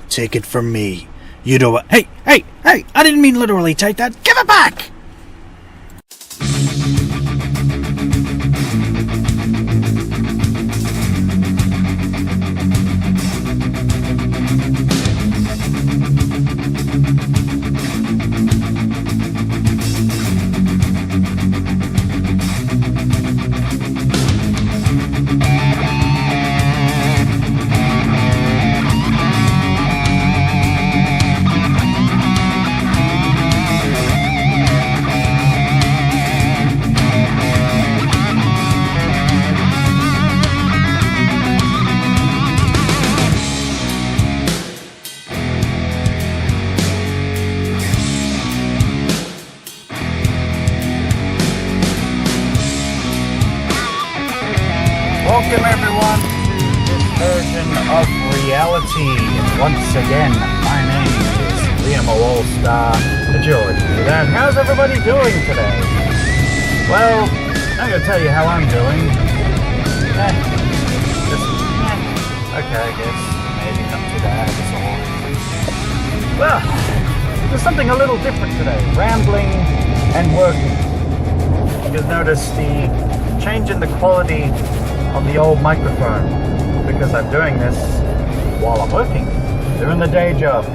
Take it from me. You don't... Hey! I didn't mean literally take that. Give it back! Welcome everyone to this version of reality. Once again, my name is Liamo All-Star Majority. And how's everybody doing today? Well, I'm going to tell you how I'm doing. Okay, I guess. Maybe not too bad at all. Well, there's something a little different today. Rambling and working. You'll notice the change in the quality on the old microphone because I'm doing this while I'm working, doing the day job.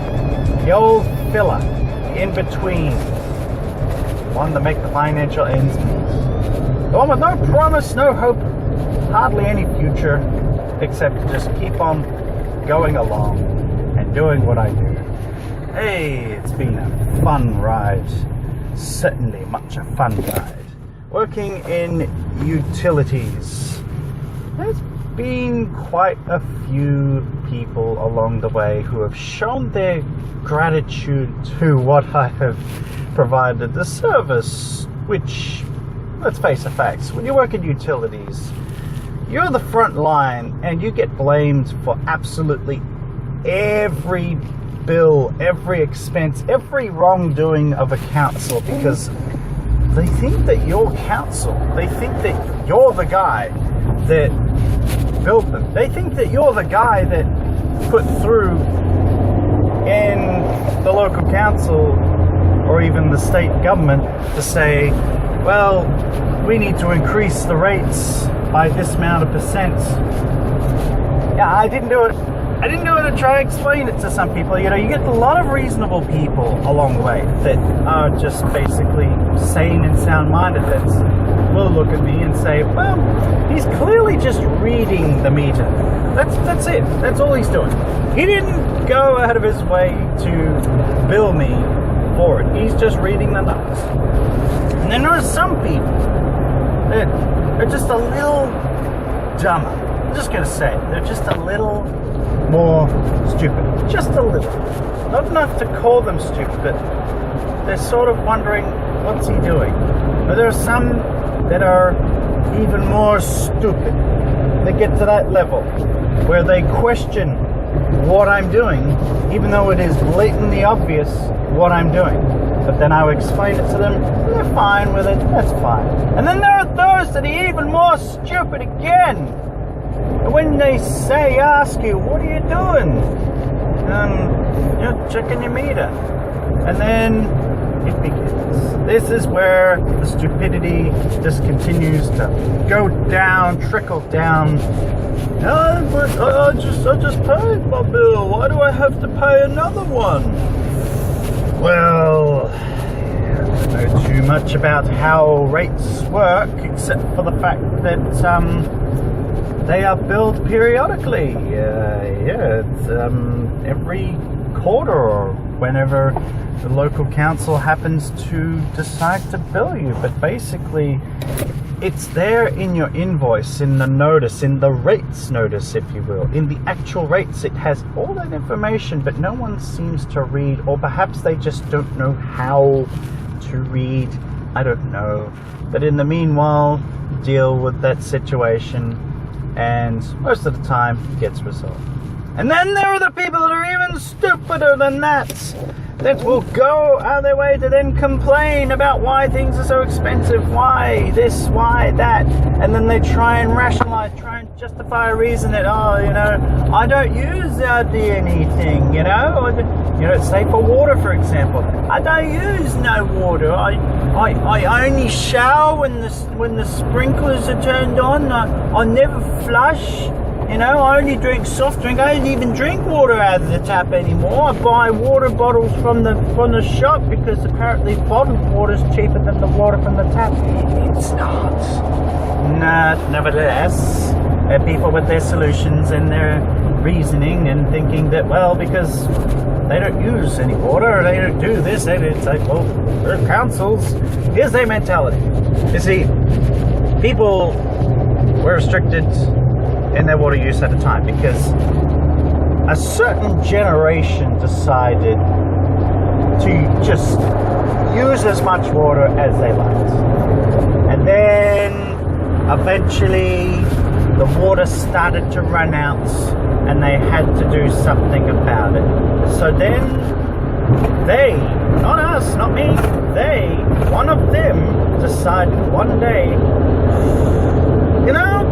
The old filler, in between, one to make the financial ends meet. The one with no promise, no hope, hardly any future, except to just keep on going along and doing what I do. Hey, it's been a fun ride, certainly much a fun ride. Working in utilities. There's been quite a few people along the way who have shown their gratitude to what I have provided, the service, which, let's face the facts, when you work in utilities, you're the front line and you get blamed for absolutely every bill, every expense, every wrongdoing of a council because they think that you're council. They think that you're the guy that built them. They think that you're the guy that put through in the local council or even the state government to say, well, we need to increase the rates by this amount of percent. Yeah, I didn't do it. I didn't do it to try and explain it to some people. You know, you get a lot of reasonable people along the way that are just basically sane and sound-minded that will look at me and say, well, he's clearly just reading the meter. That's it. That's all he's doing. He didn't go out of his way to bill me for it. He's just reading the numbers. And then there are some people that are just a little dumber. I'm just going to say, they're just a little more stupid. Just a little. Not enough to call them stupid, but they're sort of wondering, what's he doing? But there are some that are even more stupid. They get to that level where they question what I'm doing, even though it is blatantly obvious what I'm doing. But then I will explain it to them, they're fine with it, that's fine. And then there are those that are even more stupid again. When they ask you, what are you doing? You're checking your meter. And then it begins. This is where the stupidity just continues to go down, trickle down. But I just paid my bill. Why do I have to pay another one? Well, I don't know too much about how rates work, except for the fact that they are billed periodically. It's every quarter or whenever the local council happens to decide to bill you. But basically, it's there in your invoice, in the notice, in the rates notice, if you will. In the actual rates, it has all that information, but no one seems to read, or perhaps they just don't know how to read. I don't know. But in the meanwhile, deal with that situation, and most of the time it gets resolved. And then there are the people that are even stupider than that. that will go out of their way to then complain about why things are so expensive, why this, why that, and then they try and rationalize, try and justify a reason that, oh, you know, I don't use anything, you know, say for water, for example, I don't use no water, I only shower when the sprinklers are turned on, I never flush. You know, I only drink soft drink. I don't even drink water out of the tap anymore. I buy water bottles from the shop because apparently bottled water is cheaper than the water from the tap. It's not. Nah, nevertheless, there are people with their solutions and their reasoning and thinking that, well, because they don't use any water, or they don't do this, it's like, well, we're councils. Here's their mentality. You see, people were restricted in their water use at a time because a certain generation decided to just use as much water as they liked, and then eventually the water started to run out and they had to do something about it. So then they, not us, not me, one of them decided one day, you know,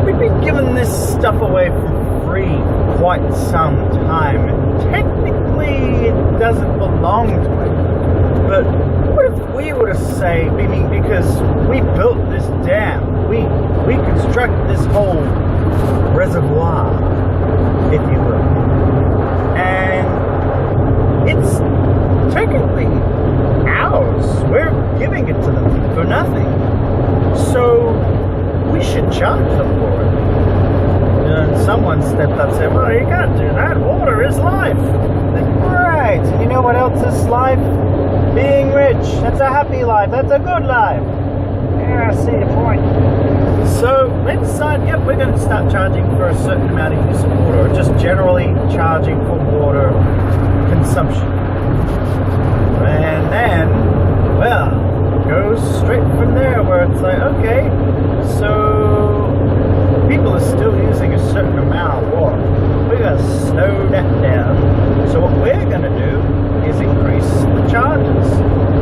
we've been giving this stuff away for free quite some time. Technically, it doesn't belong to it. But what if we were to say, because we built this dam, we constructed this whole reservoir, if you will, and it's technically ours. We're giving it to them for nothing. So we should charge them for it. And someone stepped up and said, well, you can't do that. Water is life. Like, right. And you know what else is life? Being rich. That's a happy life. That's a good life. Yeah, I see your point. So they decide, yep, we're going to start charging for a certain amount of use of water, or just generally charging for water consumption. And then, well, goes straight from there where it's like, okay, so people are still using a certain amount of water. We're going to slow that down. So what we're going to do is increase the charges.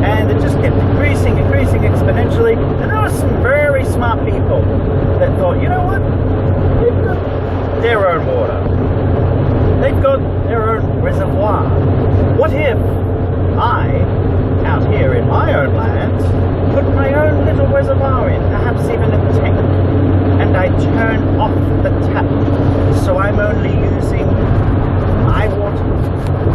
And it just kept increasing exponentially. And there were some very smart people that thought, you know what? They've got their own water. They've got their own reservoir. What if I, out here in my own land, put my own little reservoir in, perhaps even a tank, and I turn off the tap, so I'm only using my water,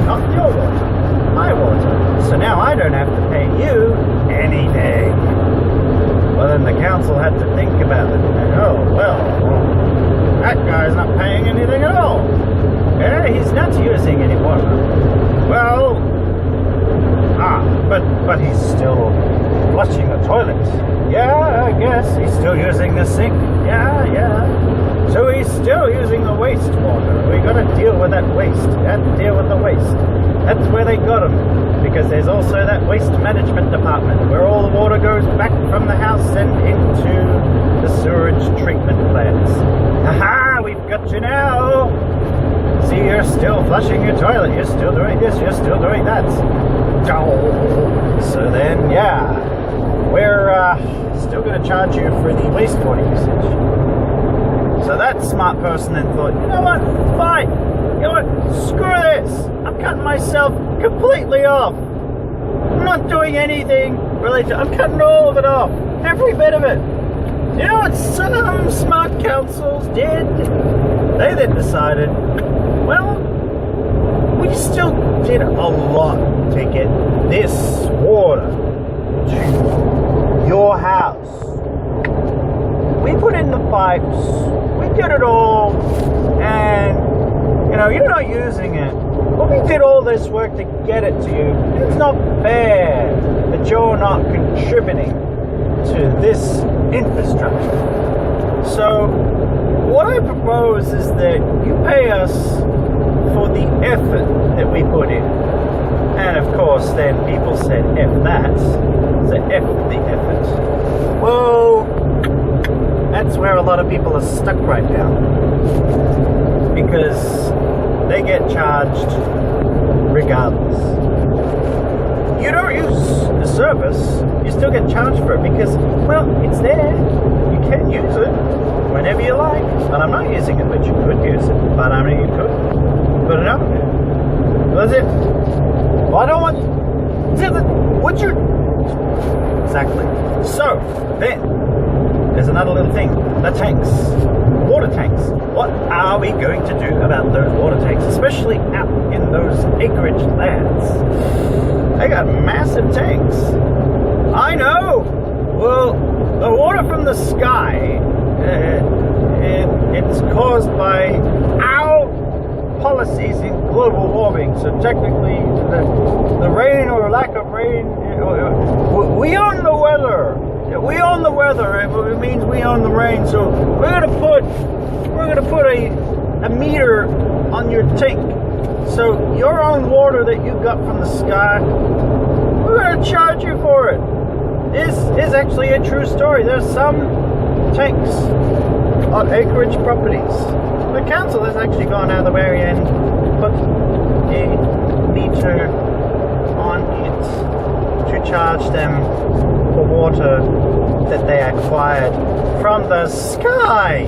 not your water, my water. So now I don't have to pay you anything. Well, then the council had to think about it. And, oh, well, that guy's not paying anything at all. Yeah, he's not using any water. Well, but he's still flushing the toilet. Yeah, I guess he's still using the sink. Yeah. So he's still using the wastewater. We gotta deal with that waste. Deal with the waste. That's where they got him. Because there's also that waste management department where all the water goes back from the house and into the sewage treatment plants. Haha, we've got you now. See, you're still flushing your toilet. You're still doing this. You're still doing that. So then, yeah, we're still going to charge you for the wastewater usage. So that smart person then thought, you know what, fine, you know what, screw this, I'm cutting myself completely off. I'm not doing anything related, I'm cutting all of it off, every bit of it. You know what some smart councils did? They then decided, well, we still did a lot to get this water to your house. We put in the pipes, we did it all, and you know, you're not using it, but we did all this work to get it to you. It's not fair that you're not contributing to this infrastructure. So what I propose is that you pay us for the effort that we put in. And of course then people said F that, so F the effort. Well, that's where a lot of people are stuck right now, because they get charged regardless. You don't use the service, you still get charged for it because, well, it's there. You can use it whenever you like. But I'm not using it, but you could use it. But I mean, you could. But no. That's it. Well, I don't want... Would you... Exactly. So, then, there's another little thing. The tanks. Water tanks. What are we going to do about those water tanks? Especially out in those acreage lands. They got massive tanks. I know! Well, the water from the sky, it's caused by our policies in global warming. So technically, the rain or lack of rain, we own the weather. We own the weather. It means we own the rain. So we're gonna put a meter on your tank. So your own water that you got from the sky, we're gonna charge you for it. This is actually a true story. There's some tanks on acreage properties. The council has actually gone out of the way and put a meter on it to charge them for water that they acquired from the sky.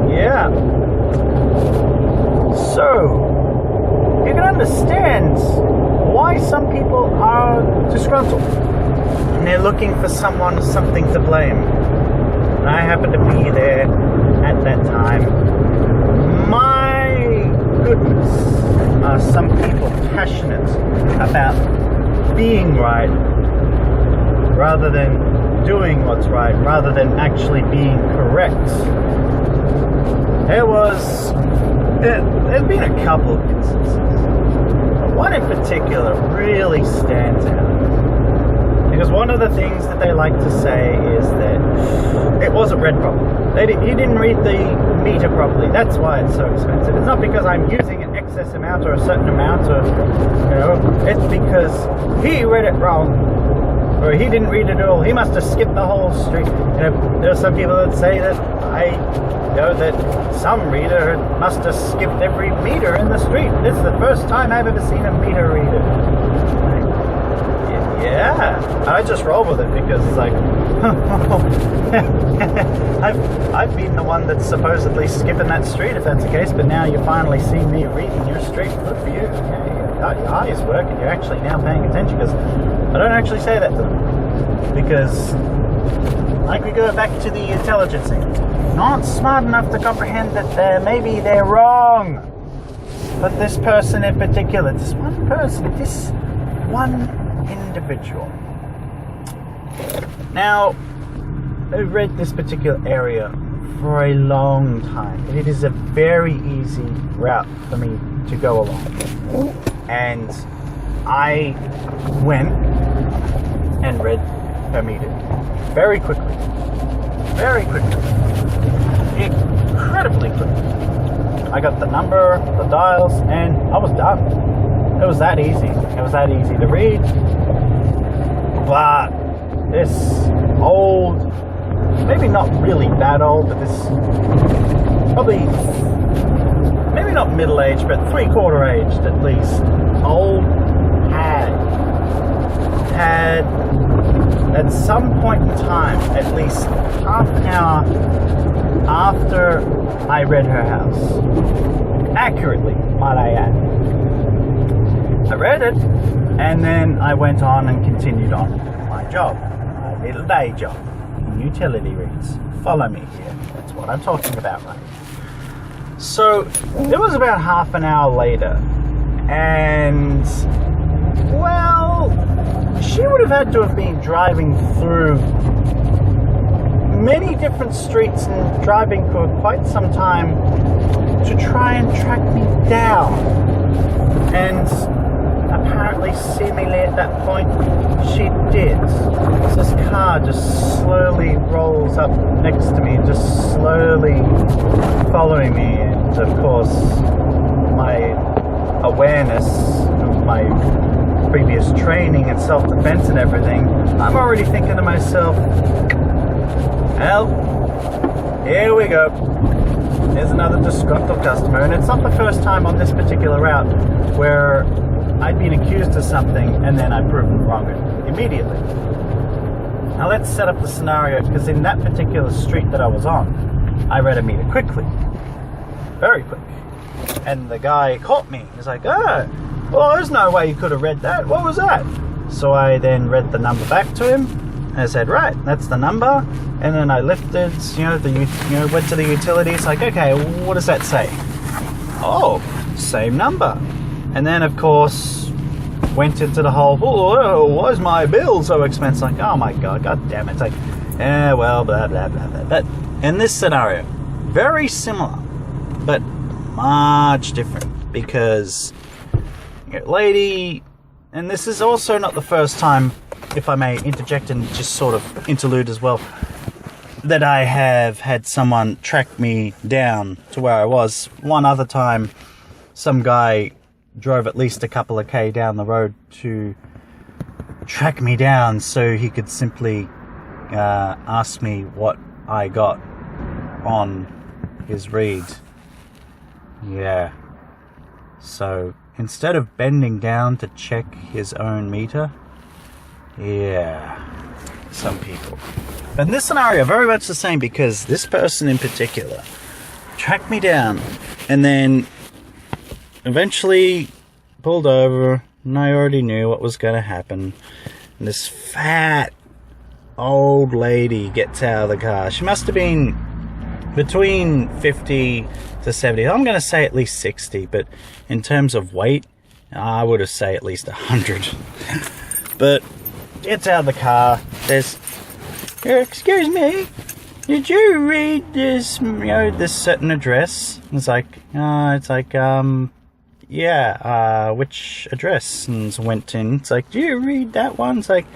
Yeah. So, you can understand why some people are disgruntled. And they're looking for something to blame. And I happen to be there at that time. My goodness, are some people passionate about being right rather than doing what's right, rather than actually being correct. There's been a couple of instances. One in particular really stands out. Because one of the things that they like to say is that it wasn't read properly. He didn't read the meter properly. That's why it's so expensive. It's not because I'm using an excess amount or a certain amount, or it's because he read it wrong, or he didn't read it at all. He must have skipped the whole street. There are some people that say that that some reader must have skipped every meter in the street. This is the first time I've ever seen a meter reader. Yeah, I just roll with it because it's like, I've been the one that's supposedly skipping that street if that's the case, but now you finally see me reading your street. Good for you. Yeah, your eyes work and you're actually now paying attention, because I don't actually say that to them. Because, like, we go back to the intelligence thing. Not smart enough to comprehend that maybe they're wrong. But this person in particular, this one individual. Now, I've read this particular area for a long time. It is a very easy route for me to go along. And I went and read her meter very quickly. Very quickly. Incredibly quickly. I got the number, the dials, and I was done. It was that easy. It was that easy to read. But this old, maybe not really that old, but this probably, maybe not middle-aged, but three-quarter aged at least, old had at some point in time, at least half an hour after I read her house, accurately, might I add. I read it, and then I went on and continued on my job, my little day job in utility reads. Follow me here. That's what I'm talking about, right? So it was about half an hour later, and well, she would have had to have been driving through many different streets and driving for quite some time to try and track me down. And apparently, seemingly at that point, she did. So this car just slowly rolls up next to me, just slowly following me. And of course, my awareness of my previous training and self-defense and everything, I'm already thinking to myself, well, here we go. Here's another disgruntled customer. And it's not the first time on this particular route where I'd been accused of something and then I'd proven wrong immediately. Now let's set up the scenario, because in that particular street that I was on, I read a meter quickly. Very quick. And the guy caught me. He's like, oh, well, there's no way you could have read that. What was that? So I then read the number back to him. And I said, right, that's the number. And then I lifted, went to the utilities. Like, okay, what does that say? Oh, same number. And then, of course, went into the whole, why is my bill so expensive? Like, oh my God damn it. It's like, yeah, well, blah, blah, blah, blah. But in this scenario, very similar, but much different, because lady, and this is also not the first time, if I may interject and just sort of interlude as well, that I have had someone track me down to where I was. One other time, some guy drove at least a couple of K down the road to track me down so he could simply ask me what I got on his read. Yeah. So instead of bending down to check his own meter, yeah, some people. But in this scenario, very much the same, because this person in particular tracked me down and then eventually pulled over, and I already knew what was going to happen. And this fat old lady gets out of the car. She must have been between 50 to 70. I'm going to say at least 60, but in terms of weight, I would have say at least 100. But gets out of the car. There's, excuse me, did you read this, this certain address? And it's like, yeah, which address? And so went in. It's like, do you read that one? It's like,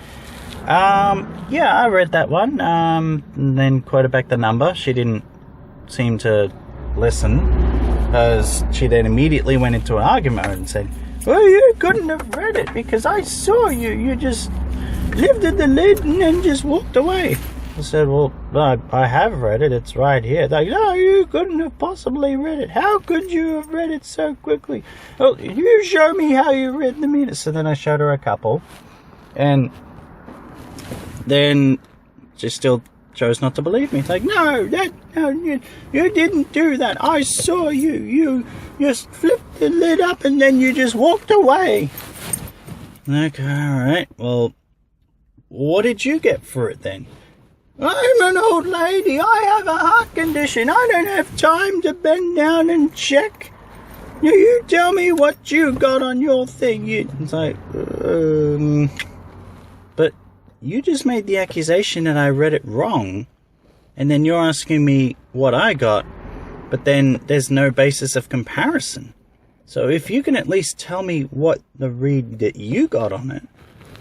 yeah, I read that one. And then quoted back the number. She didn't seem to listen, because she then immediately went into an argument and said, well, you couldn't have read it because I saw you. You just lifted the lid and then just walked away. I said, well, I have read it. It's right here. They're like, no, you couldn't have possibly read it. How could you have read it so quickly? Well, you show me how you read the meter. So then I showed her a couple. And then she still chose not to believe me. It's like, no, you didn't do that. I saw you. You just flipped the lid up and then you just walked away. Okay, alright. Well, what did you get for it then? I'm an old lady. I have a heart condition. I don't have time to bend down and check. You tell me what you got on your thing. It's like, but you just made the accusation that I read it wrong, and then you're asking me what I got, but then there's no basis of comparison. So if you can at least tell me what the read that you got on it,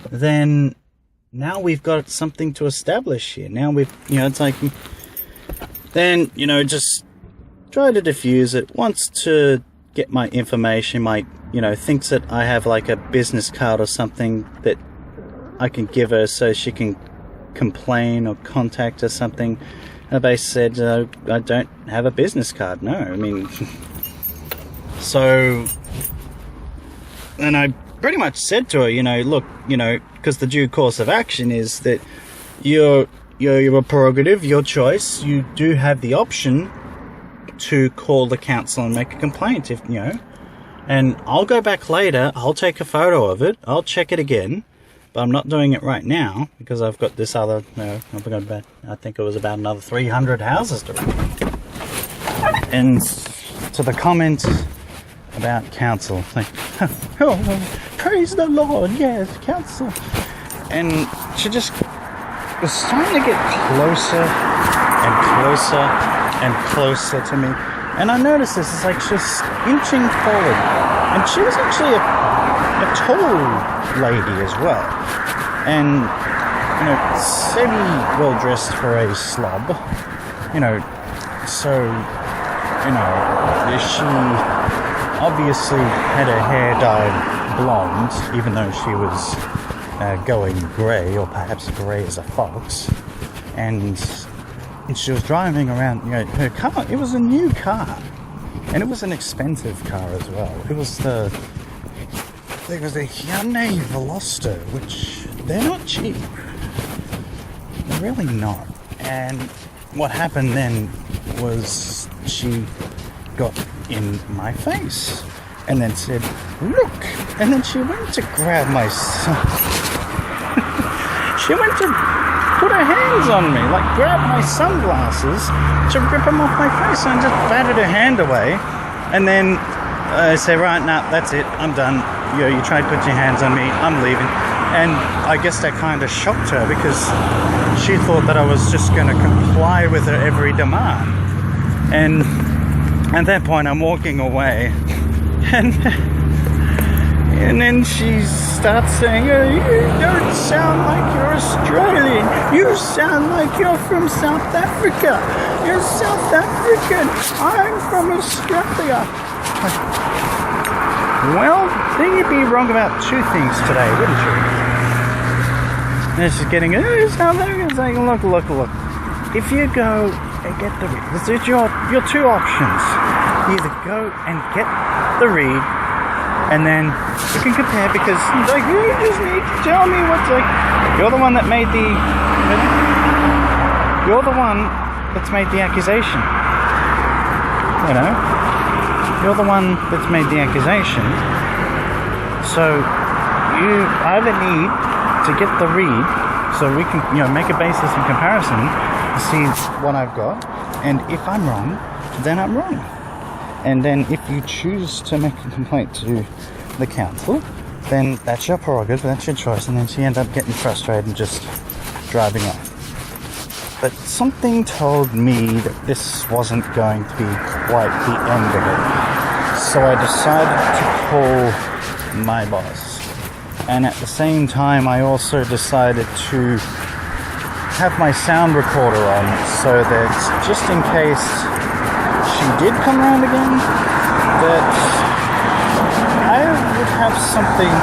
then now we've got something to establish here. Now we've, it's like, then, just try to diffuse it. Wants to get my information, thinks that I have like a business card or something that I can give her so she can complain or contact or something. And I said, I don't have a business card. No, I mean, so, and I pretty much said to her, look, because the due course of action is that your prerogative, your choice, you do have the option to call the council and make a complaint, if and I'll go back later, I'll take a photo of it, I'll check it again, but I'm not doing it right now because I've got this other, I've got about, I think it was about another 300 houses to read. And to the comment about council, like, oh, praise the Lord, yes, council. And she just was starting to get closer and closer and closer to me. And I noticed this, it's like she's inching forward. And she was actually a tall lady as well. And, semi-well-dressed for a slob. So, she obviously had her hair dyed blonde, even though she was going grey, or perhaps grey as a fox. And she was driving around, her car. It was a new car, and it was an expensive car as well. It was the there was a Hyundai Veloster, which they're not cheap. They're really not. And what happened then was she got in my face and then said, look, and then she went to grab my she went to put her hands on me, like grab my sunglasses to rip them off my face, and just batted her hand away. And then I say, right, nah, that's it, I'm done. You tried to put your hands on me, I'm leaving. And I guess that kind of shocked her, because she thought that I was just going to comply with her every demand. And at that point, I'm walking away, and then she starts saying, oh, you don't sound like you're Australian. You sound like you're from South Africa. You're South African. I'm from Australia. Well, then you'd be wrong about two things today, wouldn't you? And she's getting, South African. It's like, look. If you go and get the read, there's your two options. You either go and get the read, and then you can compare, because like, you just need to tell me what's like. You're the one that made the. You're the one that's made the accusation. You know, you're the one that's made the accusation. So you either need to get the read, so we can, make a basis in comparison to see what I've got, and if I'm wrong, then I'm wrong. And then if you choose to make a complaint to the council, then that's your prerogative, that's your choice. And then she ended up getting frustrated and just driving off. But something told me that this wasn't going to be quite the end of it. So I decided to call my boss. And at the same time, I also decided to have my sound recorder on, so that just in case she did come around again, that I would have something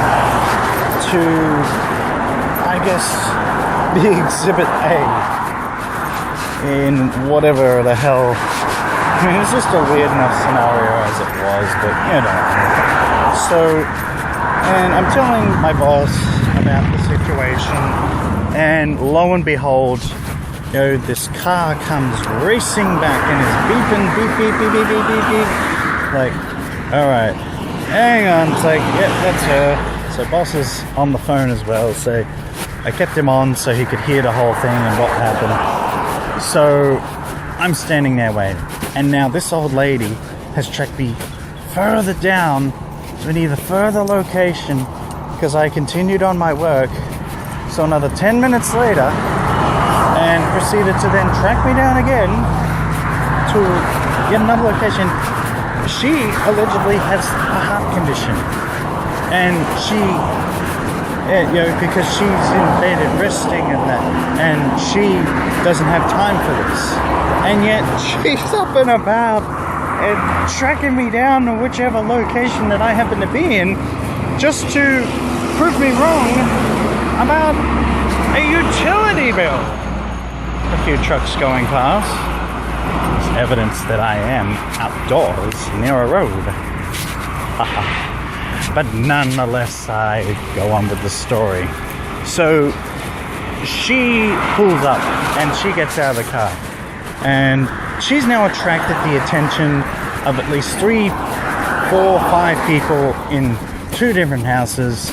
to, I guess, be Exhibit A in whatever the hell. I mean, it's just a weird enough scenario as it was, but So, and I'm telling my boss about the situation, and lo and behold, this car comes racing back and is beeping, beep. Like, alright, hang on. It's like, yep, that's her. So boss is on the phone as well, so I kept him on so he could hear the whole thing and what happened. So I'm standing there waiting, and now this old lady has tracked me further down to an even further location, because I continued on my work. So another 10 minutes later, and proceeded to then track me down again to yet another location. She allegedly has a heart condition, and she, because she's in bed and resting and that, and she doesn't have time for this, and yet she's up and about and tracking me down to whichever location that I happen to be in, just to prove me wrong about a utility bill. A few trucks going past. It's evidence that I am outdoors near a road. But nonetheless, I go on with the story. So she pulls up and she gets out of the car, and she's now attracted the attention of at least 3, 4, 5 people in 2 different houses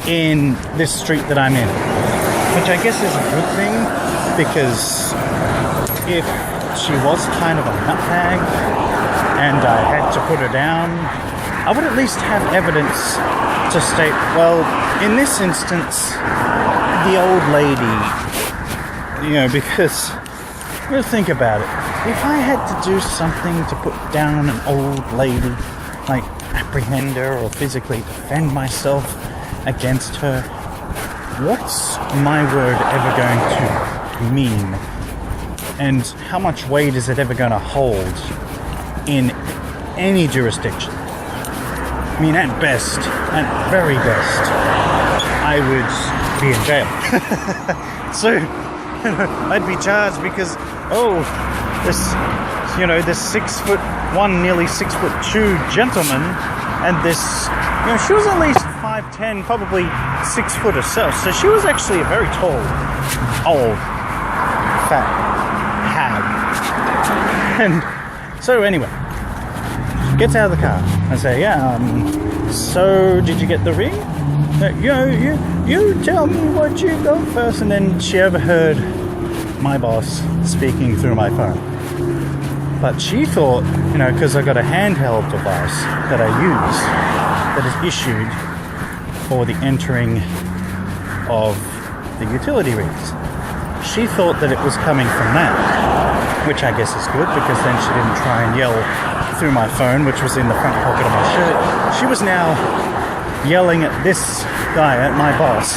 in this street that I'm in, which I guess is a good thing, because if she was kind of a nutbag and I had to put her down, I would at least have evidence to state, well, in this instance, the old lady, because, think about it. If I had to do something to put down an old lady, like apprehend her or physically defend myself against her, what's my word ever going to mean? And how much weight is it ever going to hold in any jurisdiction? I mean, at best, at very best, I would be in jail. So, I'd be charged because, this 6'1", nearly 6'2" gentleman, and this, she was at least 5 5'10", probably 6 foot herself. So she was actually a very tall, old, fat hag. And so anyway, she gets out of the car. I say, so did you get the ring? You tell me what you got first. And then she overheard my boss speaking through my phone. But she thought, because I got a handheld device that I use that is issued for the entering of the utility rigs. She thought that it was coming from that, which I guess is good, because then she didn't try and yell through my phone, which was in the front pocket of my shirt. She was now yelling at this guy, at my boss,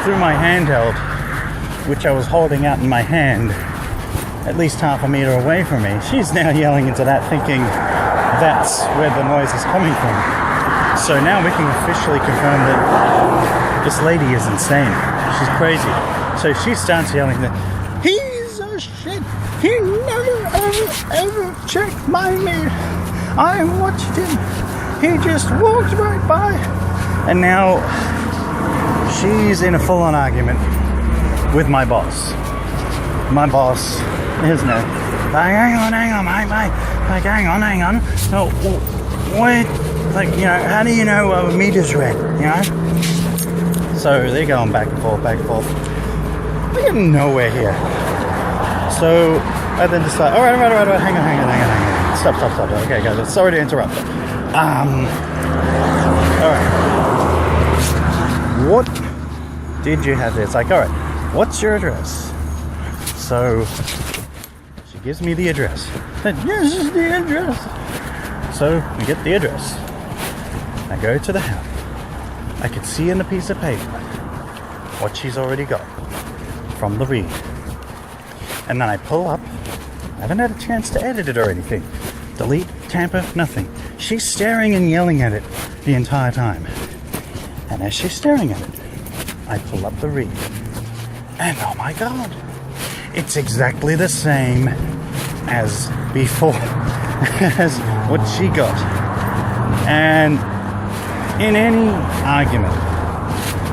through my handheld, which I was holding out in my hand, at least half a meter away from me. She's now yelling into that, thinking that's where the noise is coming from. So now we can officially confirm that this lady is insane. She's crazy. So she starts yelling that he's a shit. He never ever checked my meter. I watched him. He just walked right by. And now she's in a full-on argument with my boss. My boss is no. Hang on, mate. Like, hang on. No, wait. Like, how do you know a meter's red? So they're going back and forth. We're getting nowhere here. So I then decide, all right, hang on. Stop. Okay, guys, sorry to interrupt. All right. What did you have there? It's like, all right, what's your address? So she gives me the address. Then, yes, this is the address. So we get the address. I go to the house. I could see in a piece of paper what she's already got from the read. And then I pull up. I haven't had a chance to edit it or anything. Delete, tamper, nothing. She's staring and yelling at it the entire time. And as she's staring at it, I pull up the read. And oh my God, it's exactly the same as before, as what she got. And in any argument,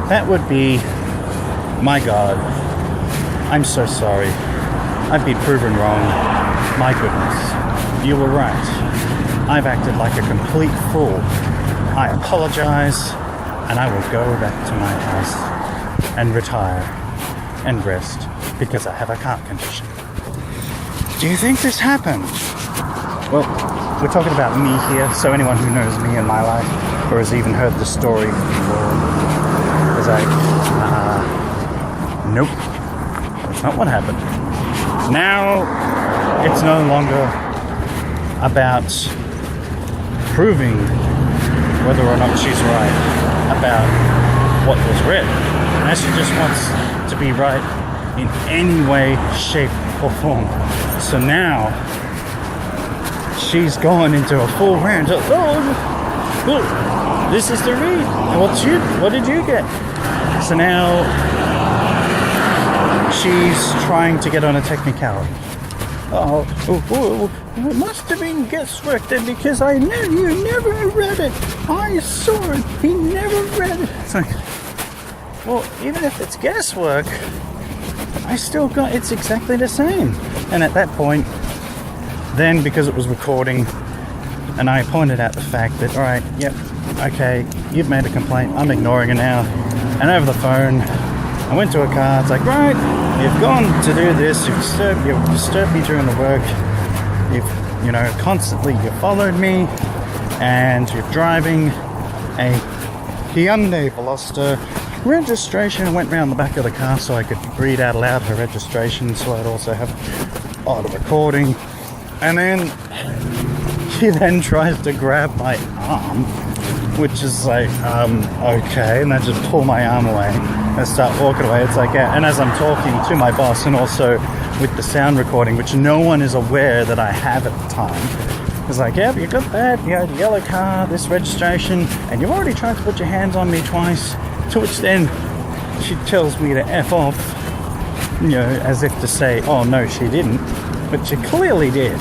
that would be, my God, I'm so sorry. I've been proven wrong. My goodness, you were right. I've acted like a complete fool. I apologize, and I will go back to my house and retire and rest because I have a heart condition. Do you think this happened? Well, we're talking about me here, so anyone who knows me in my life or has even heard the story before is like, nope, that's not what happened. Now, it's no longer about proving whether or not she's right about what was read. Now she just wants to be right in any way, shape, or form. So now, she's gone into a full rant. Oh, this is the read. What did you get? So now she's trying to get on a technicality. It must have been guesswork then, because you never read it. I saw it. He never read it. It's like, well, even if it's guesswork, it's exactly the same. And at that point, then because it was recording, and I pointed out the fact that, all right, yep, okay, you've made a complaint, I'm ignoring it now. And over the phone, I went to a car, it's like, right, you've gone to do this, you've disturbed me during the work, you've followed me, and you're driving a Hyundai Veloster registration. I went round the back of the car so I could read out loud her registration, so I'd also have auto recording. And then she then tries to grab my arm, which is like, okay, and I just pull my arm away and start walking away. It's like, yeah. And as I'm talking to my boss, and also with the sound recording, which no one is aware that I have at the time, it's like, yeah, you got that, you had a yellow car, this registration, and you've already tried to put your hands on me twice, to which then she tells me to F off, as if to say, oh no, she didn't, but she clearly did,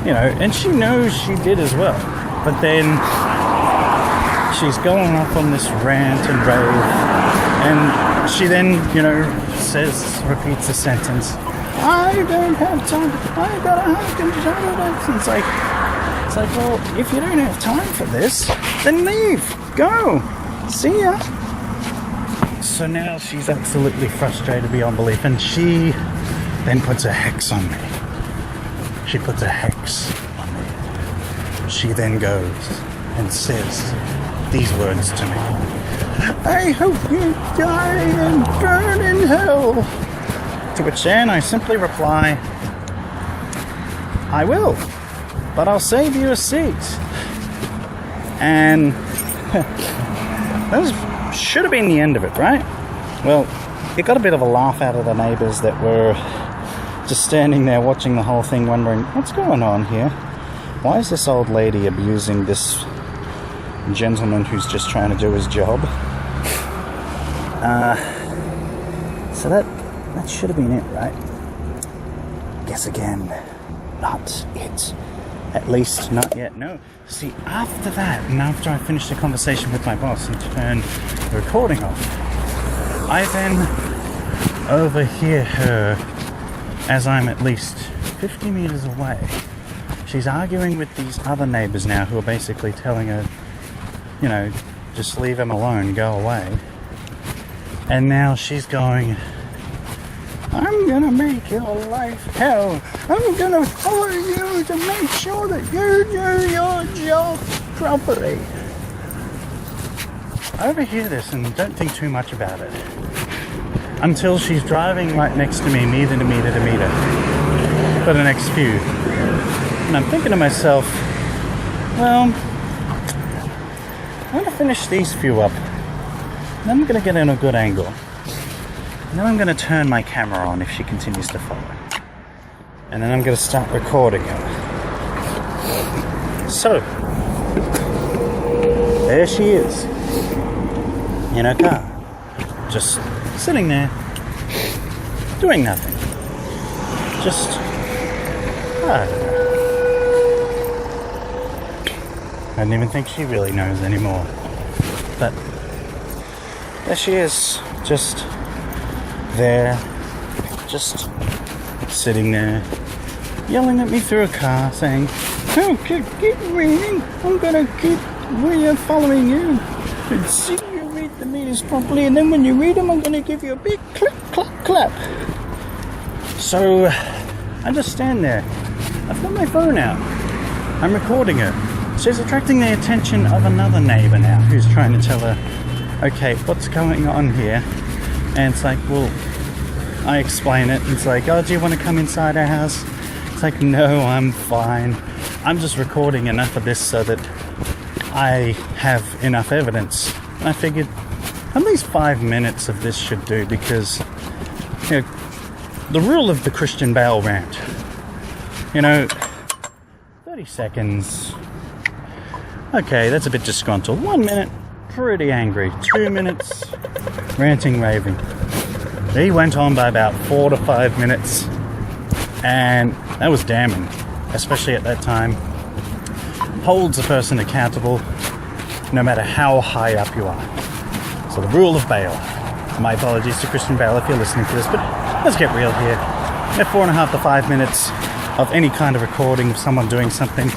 and she knows she did as well. But then she's going off on this rant and rave, and she then, repeats the sentence, I don't have time, I got a husband. It's like, well, if you don't have time for this, then leave, go, see ya. So now she's absolutely frustrated beyond belief, and she then puts a hex on me. She puts a hex on me. She then goes and says these words to me. I hope you die and burn in hell. To which then I simply reply, I will, but I'll save you a seat. And that should have been the end of it, right? Well, it got a bit of a laugh out of the neighbours that were just standing there watching the whole thing, wondering, what's going on here? Why is this old lady abusing this gentleman who's just trying to do his job? So that should have been it, right? Guess again, not it. At least not yet. No. See, after that, and after I finished the conversation with my boss and turned the recording off, I then overhear her as I'm at least 50 meters away. She's arguing with these other neighbors now who are basically telling her, just leave him alone, go away. And now she's going, I'm gonna make your life hell. I'm gonna follow you to make sure that you do your job properly. I overhear this and don't think too much about it until she's driving right next to me, meter to meter to meter, for the next few. And I'm thinking to myself, well, I'm going to finish these few up. And then I'm going to get in a good angle. And then I'm going to turn my camera on if she continues to follow. And then I'm going to start recording her. So, there she is. In her car. Just sitting there. Doing nothing. Just, I don't know. I don't even think she really knows anymore. But there she is, just there, just sitting there, yelling at me through a car, saying, "Oh, keep reading. I'm gonna keep following you and see you read the meters properly. And then when you read them, I'm gonna give you a big click, clap, clap." So I just stand there. I've got my phone out. I'm recording her. She's attracting the attention of another neighbour now who's trying to tell her, okay, what's going on here? And it's like, well, I explain it. It's like, oh, do you want to come inside our house? It's like, no, I'm fine. I'm just recording enough of this so that I have enough evidence. And I figured at least 5 minutes of this should do, because, the rule of the Christian Bale rant, 30 seconds. Okay, that's a bit disgruntled. 1 minute, pretty angry. 2 minutes, ranting, raving. He went on by about 4 to 5 minutes, and that was damning, especially at that time. Holds a person accountable, no matter how high up you are. So the rule of Bale. My apologies to Christian Bale if you're listening to this, but let's get real here. At 4.5 to 5 minutes of any kind of recording of someone doing something,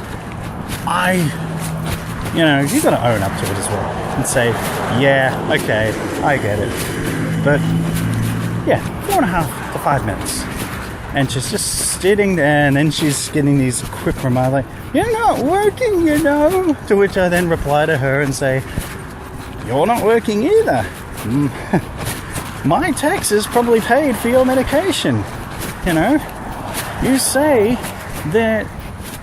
you got to own up to it as well and say, yeah, okay, I get it. But yeah, 4.5 to 5 minutes, and she's just sitting there, and then she's getting these quick remarks like, "You're not working, To which I then reply to her and say, "You're not working either. My taxes probably paid for your medication. You say that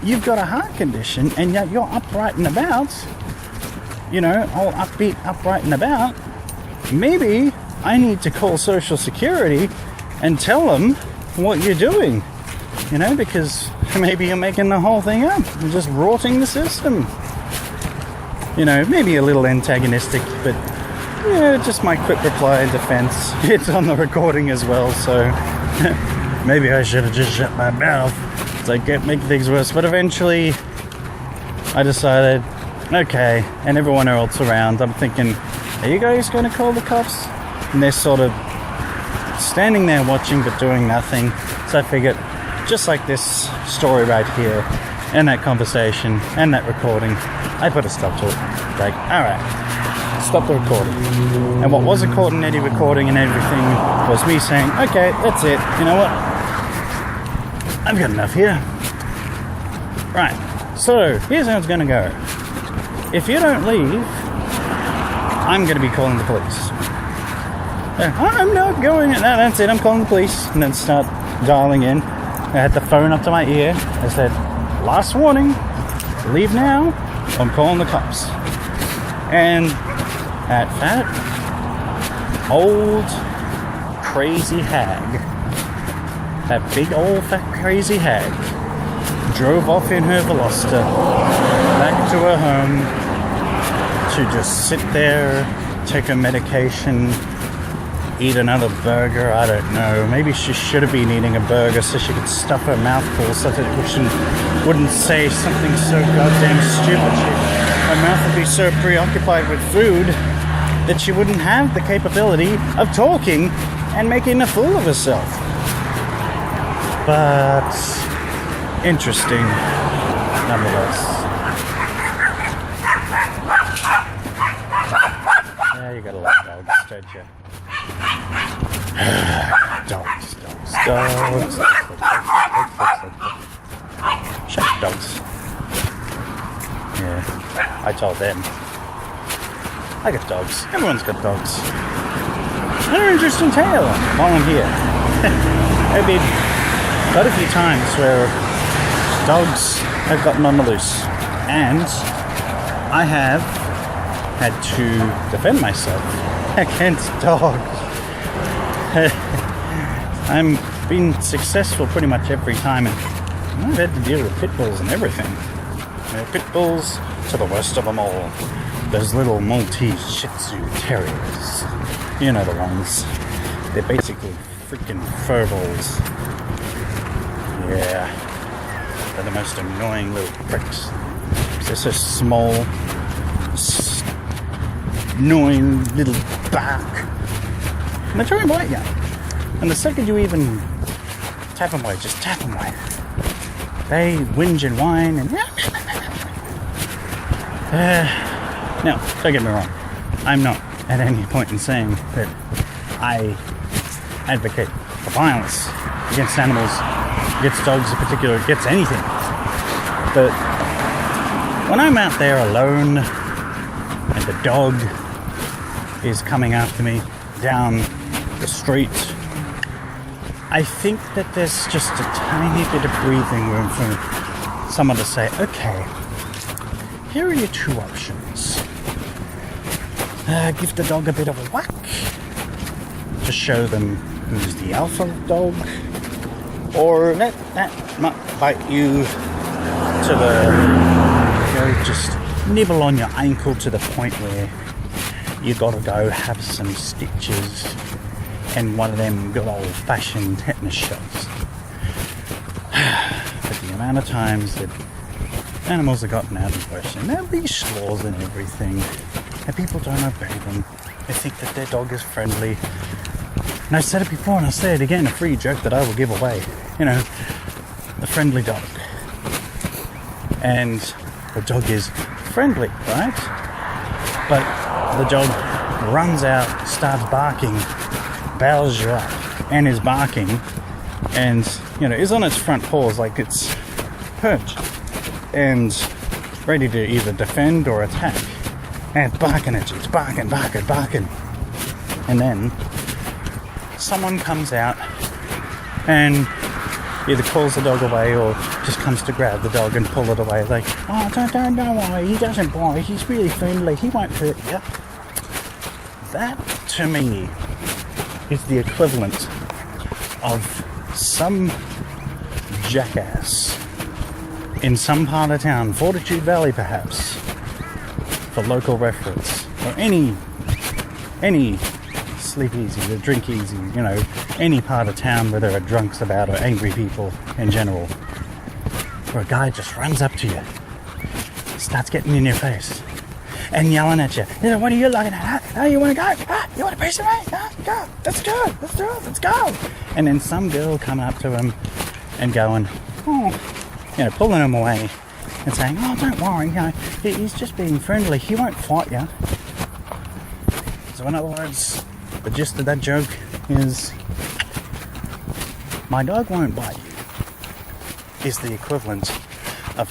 you've got a heart condition and yet you're upright and about, all upbeat, upright and about. Maybe I need to call Social Security and tell them what you're doing, because maybe you're making the whole thing up and just rotting the system." Maybe a little antagonistic, but just my quick reply in defense. It's on the recording as well, so maybe I should have just shut my mouth. It's like, make things worse. But eventually I decided, Okay, and everyone else around, I'm thinking, are you guys going to call the cops? And they're sort of standing there watching but doing nothing. So I figured, just like this story right here, and that conversation, and that recording, I put a stop to it. Like, alright, stop the recording. And what wasn't caught in any recording and everything was me saying, okay, that's it. You know what? I've got enough here. Right, so here's how it's going to go. If you don't leave, I'm going to be calling the police. I'm not going. No, that's it. I'm calling the police. And then start dialing in. I had the phone up to my ear. I said, last warning. Leave now. I'm calling the cops. And that fat, old, crazy hag, that big old fat crazy hag, drove off in her Veloster back to her home to just sit there, take her medication, eat another burger. I don't know. Maybe she should have been eating a burger so she could stuff her mouth full so that she wouldn't say something so goddamn stupid. Her mouth would be so preoccupied with food that she wouldn't have the capability of talking and making a fool of herself. But interesting, nonetheless. Yeah, you gotta love dogs, don't you? Dogs. Shut up, dogs. Yeah, I told them. I got dogs. Everyone's got dogs. Another interesting tale while I'm here. I've been quite a few times where dogs have gotten on the loose, and I have had to defend myself against dogs. I'm been successful pretty much every time, and I've had to deal with pit bulls and everything. Pit bulls to the worst of them all. Those little Maltese Shih Tzu terriers. You know the ones. They're basically freaking fur balls. Yeah. They're the most annoying little pricks. They're so small. Annoying little bark. And they try and bite you. And the second you even tap them away, just tap them away, they whinge and whine and... Now, don't get me wrong. I'm not at any point in saying that I advocate for violence against animals, against dogs in particular, against anything. But when I'm out there alone and the dog is coming after me down the street, I think that there's just a tiny bit of breathing room for someone to say, okay, here are your two options. Give the dog a bit of a whack to show them who's the alpha dog, or that might bite you to the, just nibble on your ankle to the point where you gotta go have some stitches and one of them good old-fashioned tetanus shots. But the amount of times that animals have gotten out of question, there'll be laws and everything, and people don't obey them. They think that their dog is friendly. And I said it before and I'll say it again, a free joke that I will give away. You know, the friendly dog. And the dog is friendly, right? But the dog runs out, starts barking, bows you up, and is barking, and, you know, is on its front paws like it's perched and ready to either defend or attack, and it's barking at you. It's barking. And then someone comes out and either calls the dog away or just comes to grab the dog and pull it away. Like, oh, don't worry, he doesn't bite, he's really friendly, he won't hurt you. That, to me, is the equivalent of some jackass in some part of town, Fortitude Valley perhaps, for local reference, or any sleep easy or drink easy, you know, any part of town where there are drunks about or angry people in general, where a guy just runs up to you, starts getting in your face and yelling at you. You know, what are you looking at? Huh? Oh, you want to go? Huh? You want a piece of me? Huh? Go. Let's do it. Let's do it. Let's go. And then some girl coming up to him and going, pulling him away and saying, oh, don't worry, he's just being friendly. He won't fight you. So in other words, the gist of that joke is, my dog won't bite you is the equivalent of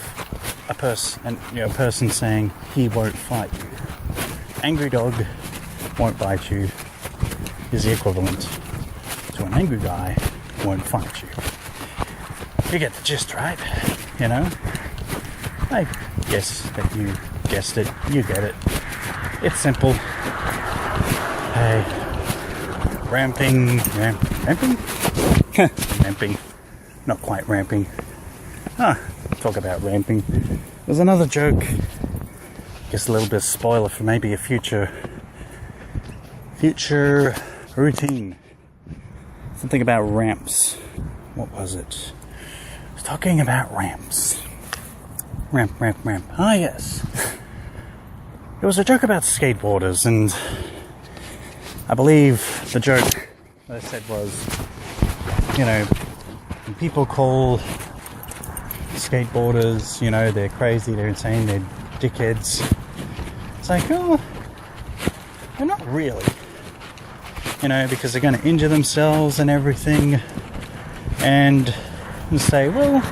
a person saying he won't fight you. Angry dog won't bite you is the equivalent to an angry guy won't fight you. You get the gist, right? I guess that you guessed it. You get it. It's simple. Hey, ramping. Ramping. Not quite ramping. Talk about ramping. There's another joke. Guess a little bit of spoiler for maybe a future routine. Something about ramps. What was it? I was talking about ramps. Ramp. Ah, yes. It was a joke about skateboarders, and I believe the joke that I said was, when people call skateboarders, they're crazy, they're insane, they're dickheads. It's like, oh, they're not really. Because they're going to injure themselves and everything. And say, well,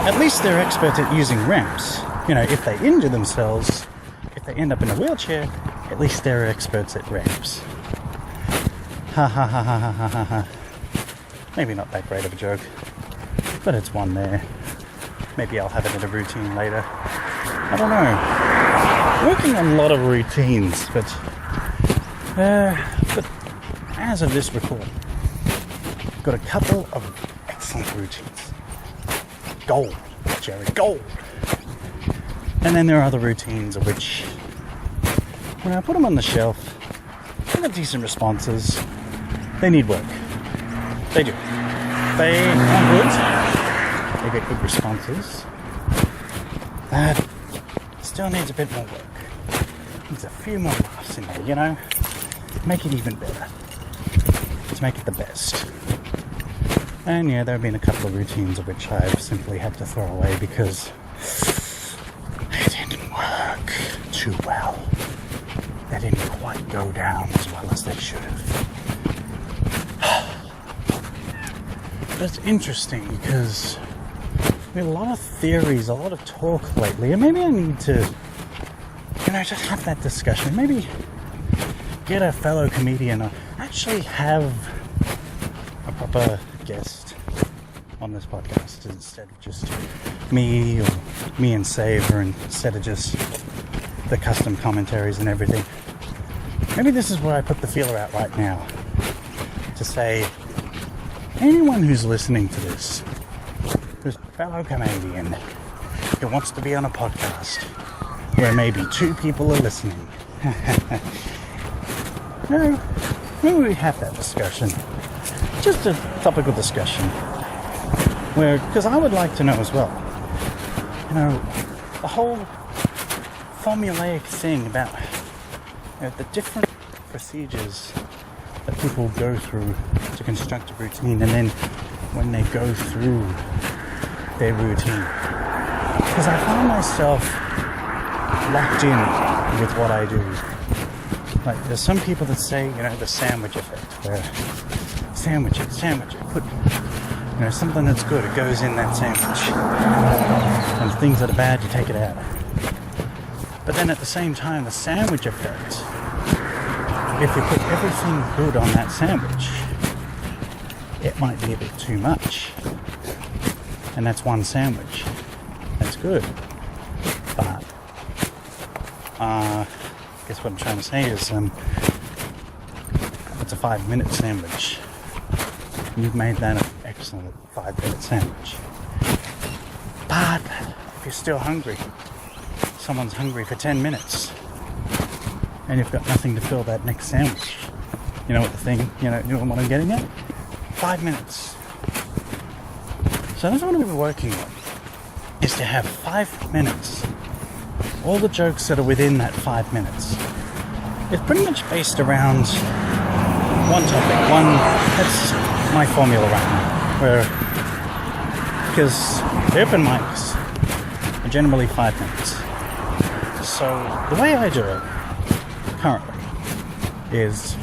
at least they're experts at using ramps. If they injure themselves, if they end up in a wheelchair, at least they're experts at ramps. Ha ha ha ha ha ha ha. Maybe not that great of a joke, but it's one there. Maybe I'll have it in a routine later. I don't know. Working on a lot of routines, but as of this recording, I've got a couple of excellent routines. Gold, Jerry, gold. And then there are other routines of which, when I put them on the shelf, they get decent responses. They need work. They do. They are good. They get good responses. But still needs a bit more work. Needs a few more laughs in there, Make it even better. Let's make it the best. And yeah, there have been a couple of routines of which I've simply had to throw away because they didn't work too well. They didn't quite go down as well as they should have. But it's interesting because we have a lot of theories, a lot of talk lately, and maybe I need to, just have that discussion. Maybe get a fellow comedian or actually have a proper guest on this podcast instead of just me and Saver, instead of just the custom commentaries and everything. Maybe this is where I put the feeler out right now to say, anyone who's listening to this, who's a fellow comedian who wants to be on a podcast where maybe 2 people are listening, maybe we have that discussion. Just a topical discussion. Because I would like to know as well, the whole formulaic thing about the different procedures that people go through to construct a routine, and then when they go through their routine. Because I find myself locked in with what I do. Like, there's some people that say, the sandwich effect, where sandwich it, put, something that's good, it goes in that sandwich. And things that are bad, you take it out. But then at the same time, the sandwich effect, if you put everything good on that sandwich, it might be a bit too much. And that's one sandwich. That's good. But, I guess what I'm trying to say is, it's a 5-minute sandwich. You've made that an excellent 5-minute sandwich. But if you're still hungry, someone's hungry for 10 minutes, and you've got nothing to fill that next sandwich. You know what the thing, you know what I'm getting at? 5 minutes. So that's what we're working on. is to have 5 minutes. All the jokes that are within that 5 minutes. It's pretty much based around one topic. That's my formula right now. Because the open mics are generally 5 minutes. So the way I do it currently is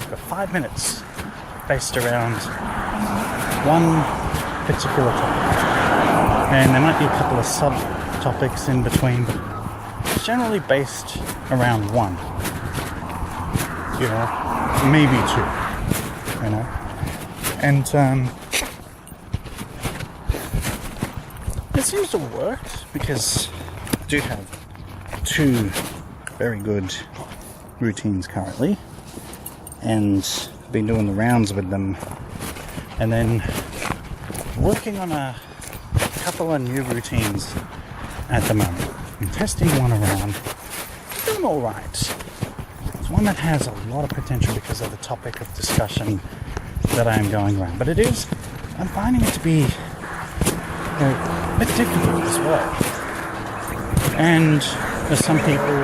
for 5 minutes based around one particular topic. And there might be a couple of sub-topics in between, but it's generally based around one. You know, maybe two. You know? And it seems to work because I do have 2 very good routines currently, and been doing the rounds with them, and then working on a couple of new routines at the moment. I'm testing one around, doing all right. It's one that has a lot of potential because of the topic of discussion that I am going around, but I'm finding it to be a bit difficult as well. And there's some people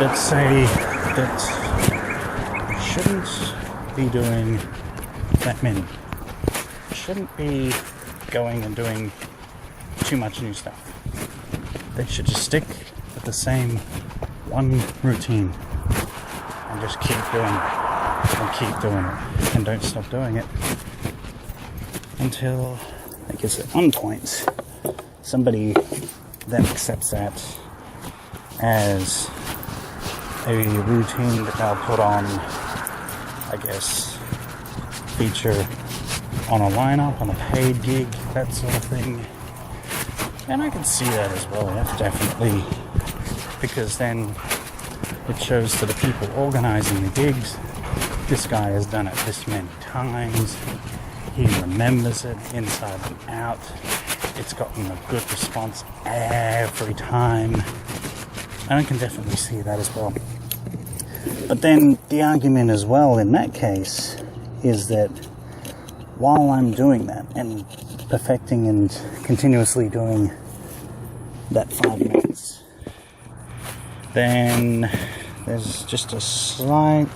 that say that you shouldn't be doing that many. You shouldn't be going and doing too much new stuff. They should just stick with the same one routine and just keep doing it and keep doing it and don't stop doing it until, I guess, at one point somebody then accepts that as a routine that they'll put on, I guess, feature on a lineup, on a paid gig, that sort of thing. And I can see that as well, definitely, because then it shows to the people organizing the gigs, this guy has done it this many times, he remembers it inside and out, it's gotten a good response every time, and I can definitely see that as well. But then the argument as well in that case is that while I'm doing that and perfecting and continuously doing that 5 minutes, then there's just a slight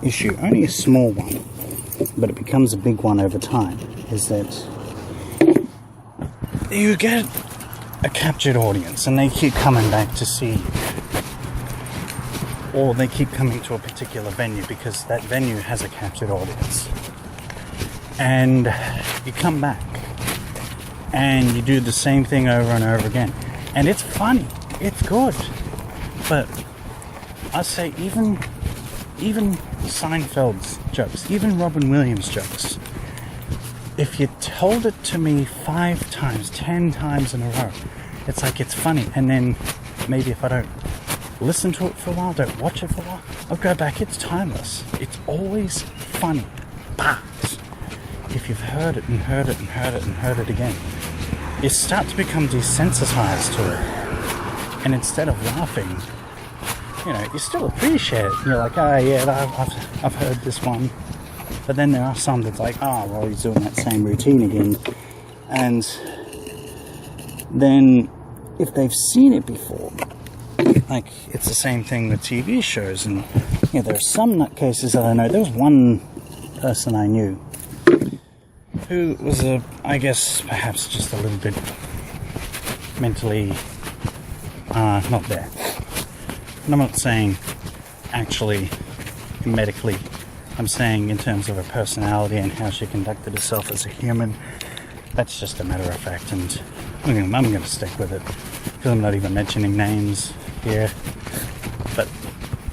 issue, only a small one, but it becomes a big one over time, is that you get a captured audience and they keep coming back to see you, or they keep coming to a particular venue because that venue has a captured audience. And you come back and you do the same thing over and over again, and it's funny, it's good, but I say even Seinfeld's jokes, even Robin Williams' jokes, if you told it to me 5 times, 10 times in a row, it's like it's funny, and then maybe if I don't listen to it for a while, don't watch it for a while, I'll go back, it's timeless, it's always funny. But if you've heard it and heard it and heard it and heard it again, you start to become desensitized to it. And instead of laughing, you know, you still appreciate it. You're like, oh yeah, I've heard this one. But then there are some that's like, oh, well, he's doing that same routine again. And then if they've seen it before, like, it's the same thing with TV shows. And, you know, there are some nutcases that I know. There was one person I knew who was I guess, perhaps just a little bit mentally not there. And I'm not saying actually medically, I'm saying in terms of her personality and how she conducted herself as a human. That's just a matter of fact, and I'm going to stick with it because I'm not even mentioning names here, but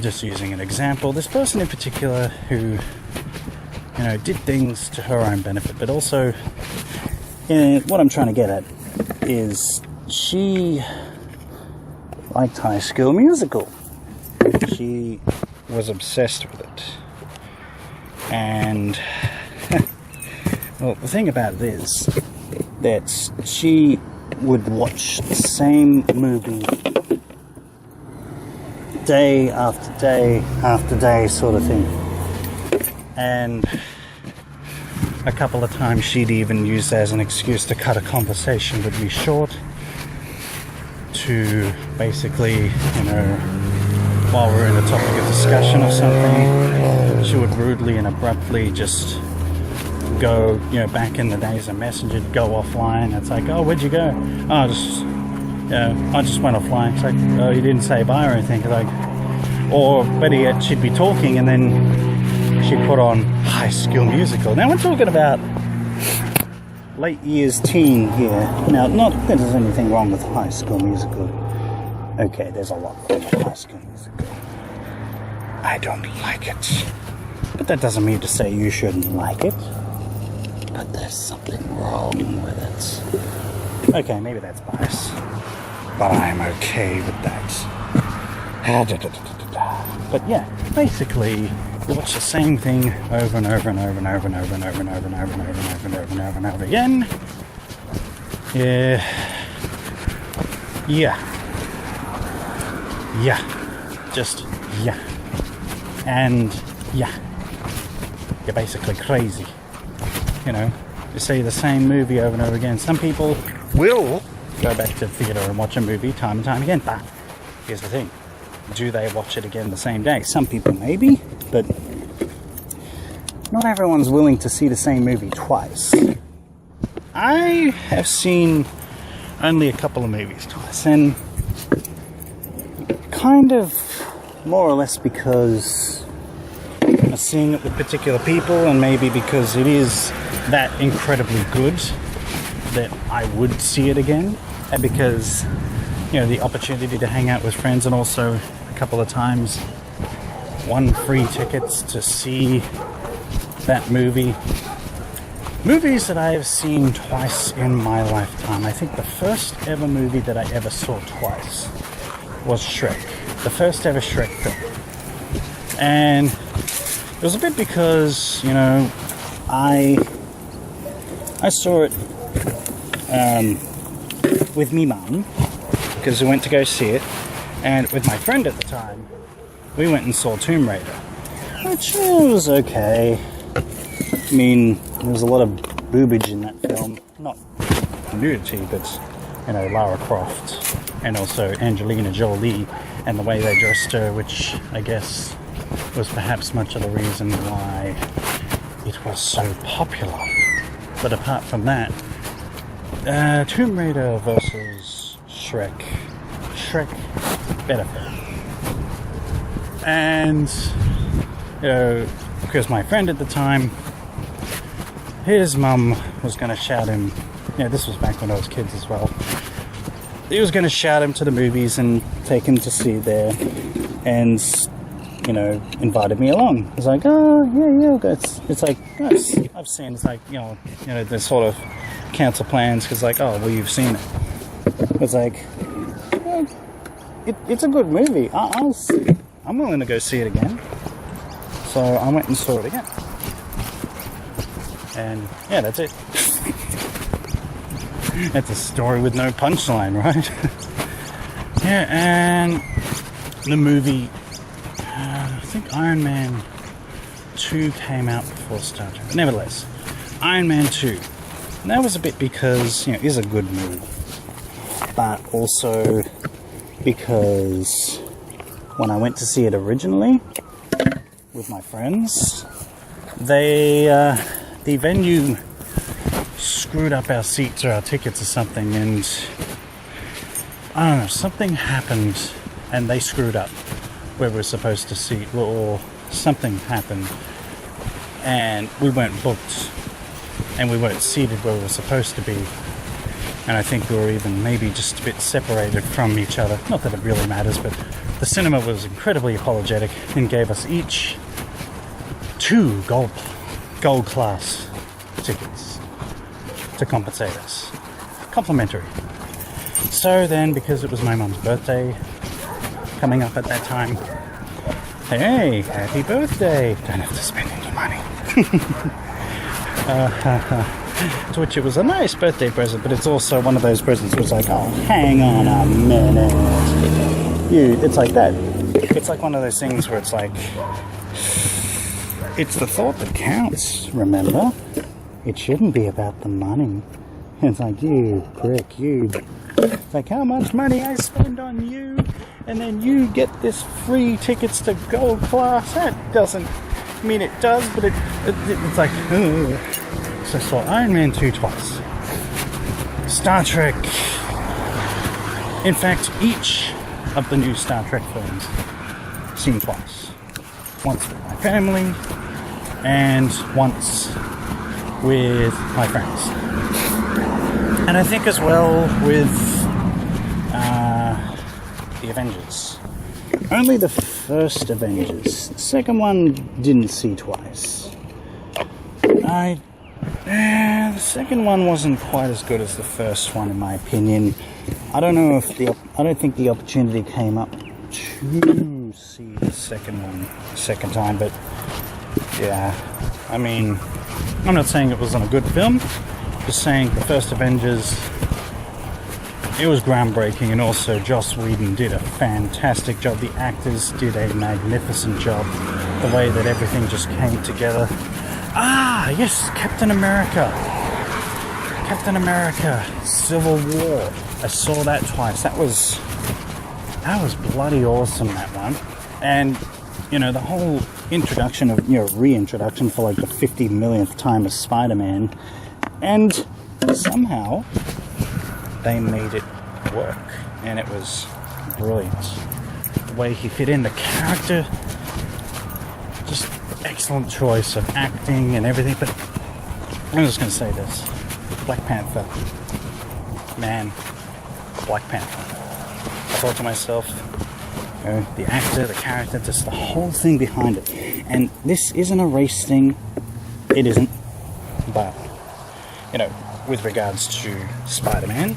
just using an example. This person in particular who, you know, did things to her own benefit, but also, what I'm trying to get at is she liked High School Musical. She was obsessed with it. And, well, the thing about it is that she would watch the same movie day after day after day sort of thing. And a couple of times she'd even use that as an excuse to cut a conversation with me short to basically, you know, while we're in a topic of discussion or something, she would rudely and abruptly just go, you know, back in the days of Messenger, go offline. It's like, oh, where'd you go? Oh, I just went offline. It's like, oh, you didn't say bye or anything. It's like, or better yet, she'd be talking and then she'd put on High School Musical. Now we're talking about late years teen here. Now, not that there's anything wrong with High School Musical. Okay, there's a lot wrong with High School Musical. I don't like it. But that doesn't mean to say you shouldn't like it. But there's something wrong with it. Okay, maybe that's bias. But I'm okay with that. But yeah, basically, you watch the same thing over and over and over and over and over and over and over and over and over and over and over and over and over again. Just and you're basically crazy. You know, you see the same movie over and over again. Some people will go back to the theatre and watch a movie time and time again, but here's the thing. Do they watch it again the same day? Some people maybe, but not everyone's willing to see the same movie twice. I have seen only a couple of movies twice, and kind of more or less because I'm seeing it with particular people, and maybe because it is that incredibly good that I would see it again, and because, you know, the opportunity to hang out with friends, and also a couple of times won free tickets to see that movie. Movies that I have seen twice in my lifetime. I think the first ever movie that I ever saw twice was Shrek. The first ever Shrek film. And it was a bit because, you know, I saw it with me mum, because we went to go see it, and with my friend at the time, we went and saw Tomb Raider, which was okay. I mean, there was a lot of boobage in that film. Not nudity, but, you know, Lara Croft, and also Angelina Jolie, and the way they dressed her, which I guess was perhaps much of the reason why it was so popular. But apart from that, Tomb Raider versus Shrek, better film. And, you know, because my friend at the time, his mum was going to shout him, yeah, this was back when I was kids as well, he was going to shout him to the movies and take him to see there, and, you know, invited me along. It's like, oh, yeah, it's like, I've seen, it's like, you know, the sort of cancel plans, because like, oh, well, you've seen it. It's like, well, it's a good movie. I'm willing to go see it again. So I went and saw it again. And yeah, that's it. That's a story with no punchline, right? Yeah, and the movie, I think Iron Man 2 came out before Star Trek. But nevertheless, Iron Man 2. And that was a bit because, you know, it is a good movie. But also because when I went to see it originally with my friends, the venue screwed up our seats or our tickets or something, and I don't know, something happened and they screwed up where we were supposed to seat, or something happened and we weren't booked and we weren't seated where we were supposed to be, and I think we were even maybe just a bit separated from each other. Not that it really matters, but the cinema was incredibly apologetic and gave us each 2 gold class tickets to compensate us. Complimentary. So then, because it was my mum's birthday coming up at that time, hey, happy birthday! Don't have to spend any money. To which it was a nice birthday present, but it's also one of those presents where it's like, oh, hang on a minute. It's like that. It's like one of those things where it's like, it's the thought that counts, remember? It shouldn't be about the money. It's like, you prick, you. It's like, how much money I spend on you, and then you get this free tickets to gold class. That doesn't mean it does, but it's like, ugh. So I saw Iron Man 2 twice. Star Trek. In fact, each of the new Star Trek films seen twice. Once with my family, and once with my friends. And I think as well with the Avengers. Only the first Avengers. The second one didn't see twice. The second one wasn't quite as good as the first one, in my opinion. I don't think the opportunity came up to see the second one second time, but yeah, I mean, I'm not saying it wasn't a good film, just saying the first Avengers, it was groundbreaking, and also Joss Whedon did a fantastic job. The actors did a magnificent job. The way that everything just came together. Ah, yes, Captain America, Civil War. I saw that twice. That was bloody awesome, that one. And, you know, the whole introduction of, reintroduction for like the 50 millionth time of Spider-Man. And somehow they made it work. And it was brilliant. The way he fit in, the character, just excellent choice of acting and everything. But I'm just going to say this. Black Panther. Man, Black Panther. I thought to myself, the actor, the character, just the whole thing behind it. And this isn't a race thing. It isn't. But, with regards to Spider-Man,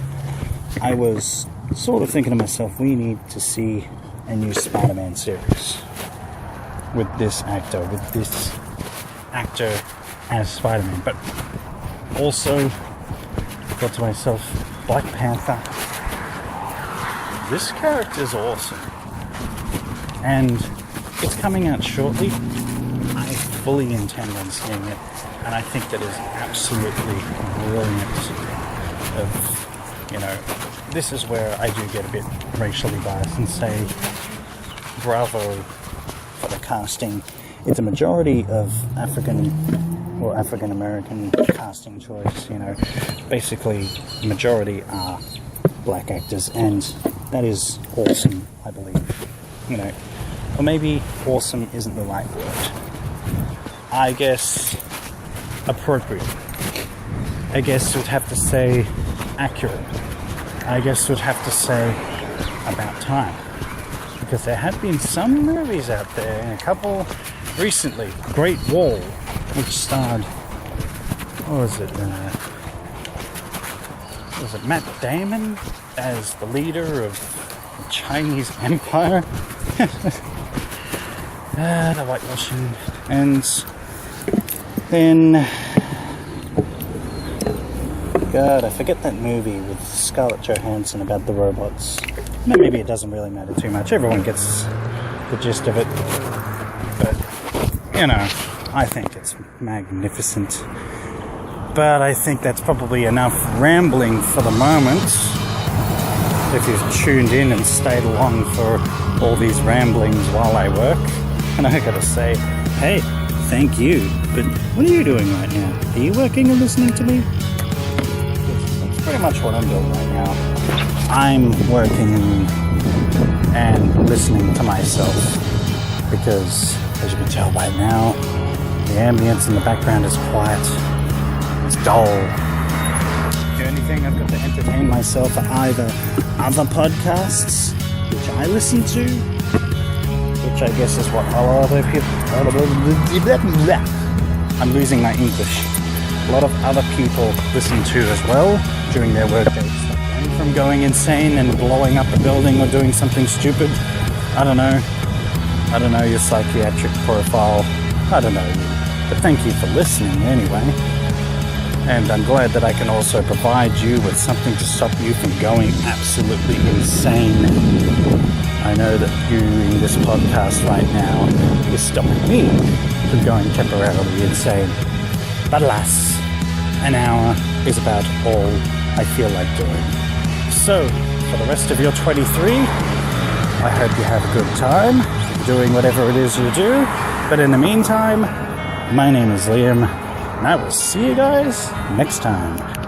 I was sort of thinking to myself, we need to see a new Spider-Man series with this actor as Spider-Man. But also, I thought to myself, Black Panther, this character's awesome. And it's coming out shortly. I fully intend on seeing it, and I think that is absolutely brilliant. This is where I do get a bit racially biased and say bravo for the casting. It's a majority of African American casting choice. Basically majority are black actors, and that is awesome, I believe. Or maybe awesome isn't the right word. I guess appropriate. I guess we'd have to say accurate. I guess we'd have to say about time. Because there have been some movies out there, and a couple recently. Great Wall, which starred, was it Matt Damon as the leader of the Chinese Empire? The whitewashing. And then, God, I forget that movie with Scarlett Johansson about the robots. Maybe it doesn't really matter too much. Everyone gets the gist of it. But, I think it's magnificent. But I think that's probably enough rambling for the moment. If you've tuned in and stayed along for all these ramblings while I work. And I gotta say, hey, thank you. But what are you doing right now? Are you working and listening to me? That's pretty much what I'm doing right now. I'm working and listening to myself. Because, as you can tell by now, the ambience in the background is quiet. It's dull. The only thing I've got to entertain myself are either other podcasts, which I listen to, which I guess is what a lot of people... I'm losing my English. A lot of other people listen to as well during their work days. From going insane and blowing up a building or doing something stupid. I don't know your psychiatric profile. I don't know you. But thank you for listening anyway. And I'm glad that I can also provide you with something to stop you from going absolutely insane. I know that doing this podcast right now is stopping me from going temporarily insane. But alas, an hour is about all I feel like doing. So, for the rest of your 23, I hope you have a good time doing whatever it is you do. But in the meantime, my name is Liam, and I will see you guys next time.